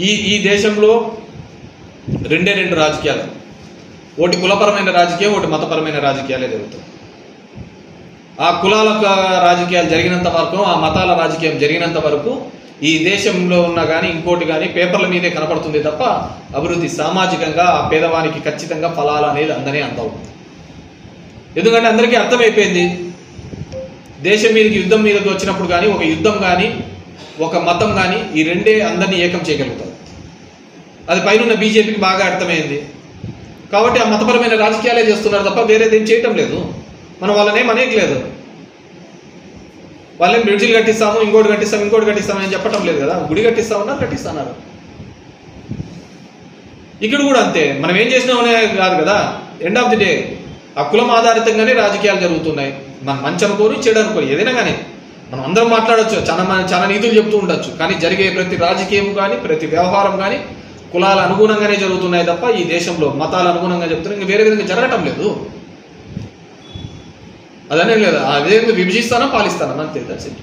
ఈ దేశంలో రెండే రెండు రాజకీయాలు, ఒకటి కులపరమైన రాజకీయం, ఒకటి మతపరమైన రాజకీయాలే జరుగుతాయి. ఆ కులాల రాజకీయాలు జరిగినంత వరకు, ఆ మతాల రాజకీయం జరిగినంత వరకు ఈ దేశంలో ఉన్న కానీ ఇంకోటి కానీ పేపర్ల మీదే కనపడుతుంది తప్ప అభివృద్ధి సామాజికంగా ఆ పేదవానికి ఖచ్చితంగా ఫలాలు అనేది అందనే అందవు. ఎందుకంటే అందరికీ అర్థమైపోయింది, దేశం మీదకి యుద్ధం మీదకి వచ్చినప్పుడు కానీ, ఒక యుద్ధం కానీ ఒక మతం కానీ ఈ రెండే అందరినీ ఏకం చేయగలుగుతారు. అది పైన బీజేపీకి బాగా అర్థమైంది కాబట్టి ఆ మతపరమైన రాజకీయాలే చేస్తున్నారు తప్ప వేరేదేం చేయటం లేదు. మనం వాళ్ళనేం అనేయట్లేదు. వాళ్ళేం బ్రిడ్జిలు కట్టిస్తాము, ఇంకోటి కట్టిస్తాము అని చెప్పటం లేదు కదా. గుడి కట్టిస్తామన్నారు, కట్టిస్తున్నారు. ఇక్కడ కూడా అంతే, మనం ఏం చేసినామనే కాదు కదా. ఎండ్ ఆఫ్ ది డే ఆ కులం ఆధారితంగానే రాజకీయాలు జరుగుతున్నాయి. మనం మంచి అనుకోని చెడు అనుకోని ఏదైనా కానీ మనం అందరం మాట్లాడచ్చు, చాలా నీతులు చెప్తూ ఉండొచ్చు, కానీ జరిగే ప్రతి రాజకీయం కానీ ప్రతి వ్యవహారం కానీ కులాల అనుగుణంగానే జరుగుతున్నాయి తప్ప ఈ దేశంలో మతాల అనుగుణంగా చెప్తున్నారు. ఇంకా వేరే విధంగా జరగటం లేదు. అదనే లేదు. ఆ విధంగా విభజిస్తానా పాలిస్తానా అంతే. That's it.